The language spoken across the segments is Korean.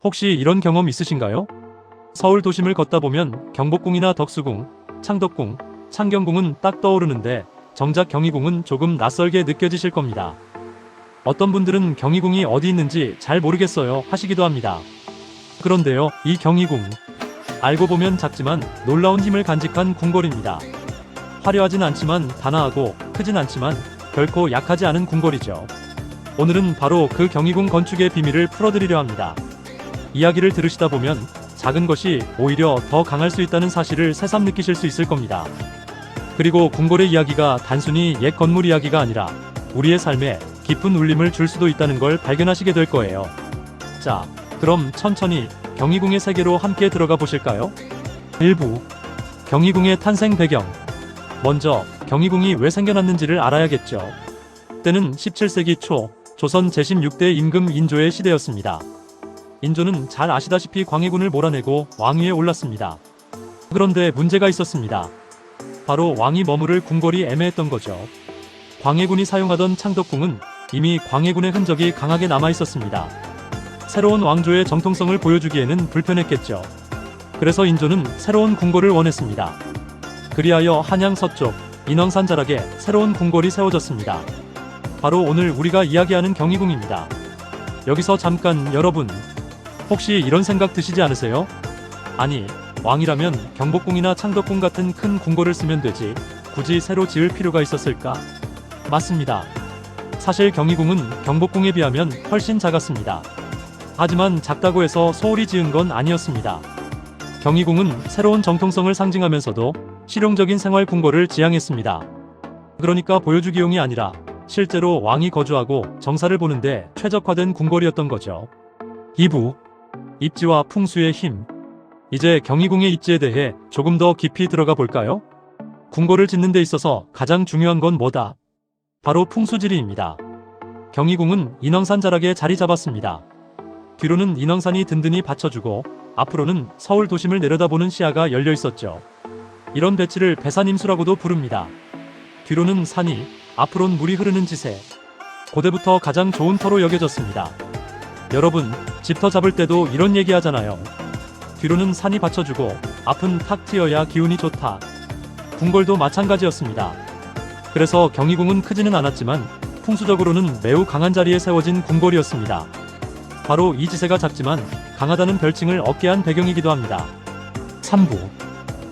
혹시 이런 경험 있으신가요? 서울 도심을 걷다 보면 경복궁이나 덕수궁, 창덕궁, 창경궁은 딱 떠오르는데 정작 경희궁은 조금 낯설게 느껴지실 겁니다. 어떤 분들은 경희궁이 어디 있는지 잘 모르겠어요 하시기도 합니다. 그런데요, 이 경희궁, 알고 보면 작지만 놀라운 힘을 간직한 궁궐입니다. 화려하진 않지만 단아하고 크진 않지만 결코 약하지 않은 궁궐이죠. 오늘은 바로 그 경희궁 건축의 비밀을 풀어드리려 합니다. 이야기를 들으시다 보면 작은 것이 오히려 더 강할 수 있다는 사실을 새삼 느끼실 수 있을 겁니다. 그리고 궁궐의 이야기가 단순히 옛 건물 이야기가 아니라 우리의 삶에 깊은 울림을 줄 수도 있다는 걸 발견하시게 될 거예요. 자, 그럼 천천히 경희궁의 세계로 함께 들어가 보실까요? 1부 경희궁의 탄생 배경. 먼저 경희궁이 왜 생겨났는지를 알아야겠죠. 때는 17세기 초 조선 제16대 임금 인조의 시대였습니다. 인조는 잘 아시다시피 광해군을 몰아내고 왕위에 올랐습니다. 그런데 문제가 있었습니다. 바로 왕이 머무를 궁궐이 애매했던 거죠. 광해군이 사용하던 창덕궁은 이미 광해군의 흔적이 강하게 남아 있었습니다. 새로운 왕조의 정통성을 보여주기에는 불편했겠죠. 그래서 인조는 새로운 궁궐을 원했습니다. 그리하여 한양 서쪽 인왕산 자락에 새로운 궁궐이 세워졌습니다. 바로 오늘 우리가 이야기하는 경희궁입니다. 여기서 잠깐 여러분, 혹시 이런 생각 드시지 않으세요? 아니, 왕이라면 경복궁이나 창덕궁 같은 큰 궁궐을 쓰면 되지 굳이 새로 지을 필요가 있었을까? 맞습니다. 사실 경희궁은 경복궁에 비하면 훨씬 작았습니다. 하지만 작다고 해서 소홀히 지은 건 아니었습니다. 경희궁은 새로운 정통성을 상징하면서도 실용적인 생활 궁궐을 지향했습니다. 그러니까 보여주기용이 아니라 실제로 왕이 거주하고 정사를 보는데 최적화된 궁궐이었던 거죠. 2부 입지와 풍수의 힘. 이제 경희궁의 입지에 대해 조금 더 깊이 들어가 볼까요? 궁궐을 짓는 데 있어서 가장 중요한 건 뭐다? 바로 풍수지리입니다. 경희궁은 인왕산 자락에 자리 잡았습니다. 뒤로는 인왕산이 든든히 받쳐주고 앞으로는 서울 도심을 내려다보는 시야가 열려 있었죠. 이런 배치를 배산임수라고도 부릅니다. 뒤로는 산이, 앞으로는 물이 흐르는 지세. 고대부터 가장 좋은 터로 여겨졌습니다. 여러분, 집터 잡을 때도 이런 얘기 하잖아요. 뒤로는 산이 받쳐주고 앞은 탁 트여야 기운이 좋다. 궁궐도 마찬가지였습니다. 그래서 경희궁은 크지는 않았지만 풍수적으로는 매우 강한 자리에 세워진 궁궐이었습니다. 바로 이 지세가 작지만 강하다는 별칭을 얻게 한 배경이기도 합니다. 3부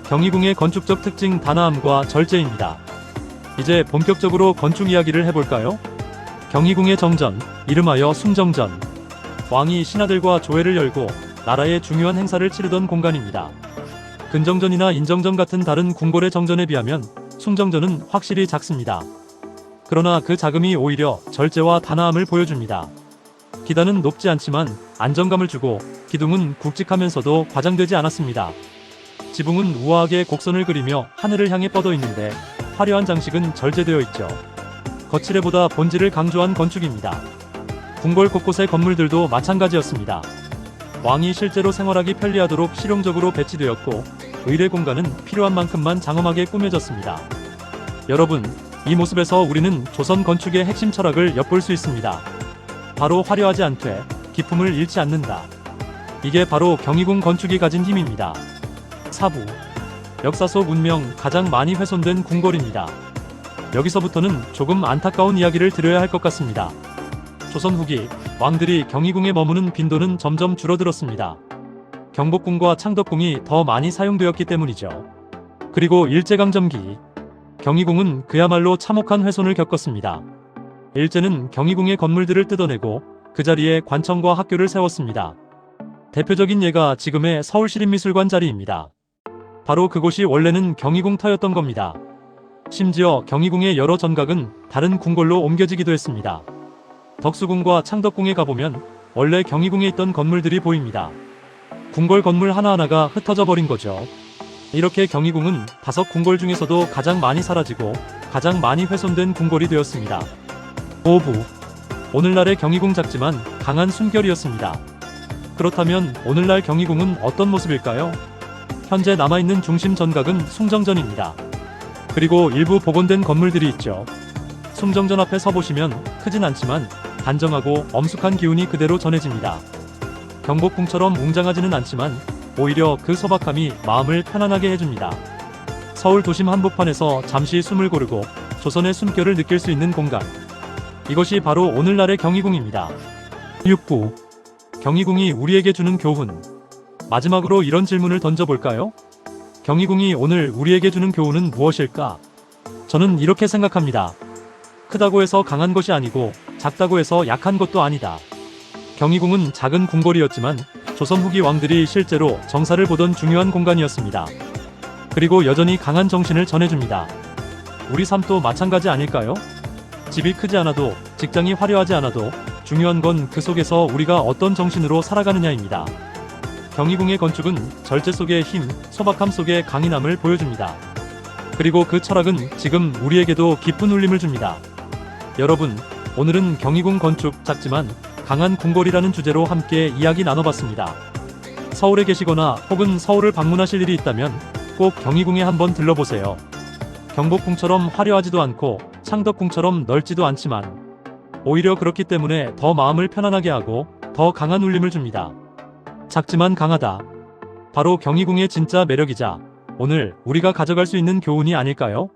경희궁의 건축적 특징 단아함과 절제입니다. 이제 본격적으로 건축 이야기를 해볼까요? 경희궁의 정전, 이름하여 숭정전. 왕이 신하들과 조회를 열고 나라의 중요한 행사를 치르던 공간입니다. 근정전이나 인정전 같은 다른 궁궐의 정전에 비하면 숭정전은 확실히 작습니다. 그러나 그 작음이 오히려 절제와 단아함을 보여줍니다. 기단은 높지 않지만 안정감을 주고 기둥은 굵직하면서도 과장되지 않았습니다. 지붕은 우아하게 곡선을 그리며 하늘을 향해 뻗어 있는데 화려한 장식은 절제되어 있죠. 거칠애보다 본질을 강조한 건축입니다. 궁궐 곳곳의 건물들도 마찬가지였습니다. 왕이 실제로 생활하기 편리하도록 실용적으로 배치되었고 의례 공간은 필요한 만큼만 장엄하게 꾸며졌습니다. 여러분, 이 모습에서 우리는 조선 건축의 핵심 철학을 엿볼 수 있습니다. 바로 화려하지 않되 기품을 잃지 않는다. 이게 바로 경희궁 건축이 가진 힘입니다. 4부 역사 속 운명 가장 많이 훼손된 궁궐입니다. 여기서부터는 조금 안타까운 이야기를 드려야 할 것 같습니다. 조선 후기 왕들이 경희궁에 머무는 빈도는 점점 줄어들었습니다. 경복궁과 창덕궁이 더 많이 사용되었기 때문이죠. 그리고 일제강점기 경희궁은 그야말로 참혹한 훼손을 겪었습니다. 일제는 경희궁의 건물들을 뜯어내고 그 자리에 관청과 학교를 세웠습니다. 대표적인 예가 지금의 서울시립미술관 자리입니다. 바로 그곳이 원래는 경희궁 터였던 겁니다. 심지어 경희궁의 여러 전각은 다른 궁궐로 옮겨지기도 했습니다. 덕수궁과 창덕궁에 가보면 원래 경희궁에 있던 건물들이 보입니다. 궁궐 건물 하나하나가 흩어져 버린 거죠. 이렇게 경희궁은 5궁궐 중에서도 가장 많이 사라지고 가장 많이 훼손된 궁궐이 되었습니다. 5부 오늘날의 경희궁 작지만 강한 숨결이었습니다. 그렇다면 오늘날 경희궁은 어떤 모습일까요? 현재 남아있는 중심 전각은 숭정전입니다. 그리고 일부 복원된 건물들이 있죠. 숭정전 앞에 서보시면 크진 않지만 단정하고 엄숙한 기운이 그대로 전해집니다. 경복궁처럼 웅장하지는 않지만 오히려 그 소박함이 마음을 편안하게 해줍니다. 서울 도심 한복판에서 잠시 숨을 고르고 조선의 숨결을 느낄 수 있는 공간. 이것이 바로 오늘날의 경희궁입니다. 6부. 경희궁이 우리에게 주는 교훈. 마지막으로 이런 질문을 던져볼까요? 경희궁이 오늘 우리에게 주는 교훈은 무엇일까? 저는 이렇게 생각합니다. 크다고 해서 강한 것이 아니고 작다고 해서 약한 것도 아니다. 경희궁은 작은 궁궐이었지만 조선 후기 왕들이 실제로 정사를 보던 중요한 공간이었습니다. 그리고 여전히 강한 정신을 전해줍니다. 우리 삶도 마찬가지 아닐까요? 집이 크지 않아도, 직장이 화려하지 않아도 중요한 건 그 속에서 우리가 어떤 정신으로 살아가느냐입니다. 경희궁의 건축은 절제 속의 힘, 소박함 속의 강인함을 보여줍니다. 그리고 그 철학은 지금 우리에게도 깊은 울림을 줍니다. 여러분, 오늘은 경희궁 건축 작지만 강한 궁궐이라는 주제로 함께 이야기 나눠봤습니다. 서울에 계시거나 혹은 서울을 방문하실 일이 있다면 꼭 경희궁에 한번 들러보세요. 경복궁처럼 화려하지도 않고 창덕궁처럼 넓지도 않지만 오히려 그렇기 때문에 더 마음을 편안하게 하고 더 강한 울림을 줍니다. 작지만 강하다. 바로 경희궁의 진짜 매력이자 오늘 우리가 가져갈 수 있는 교훈이 아닐까요?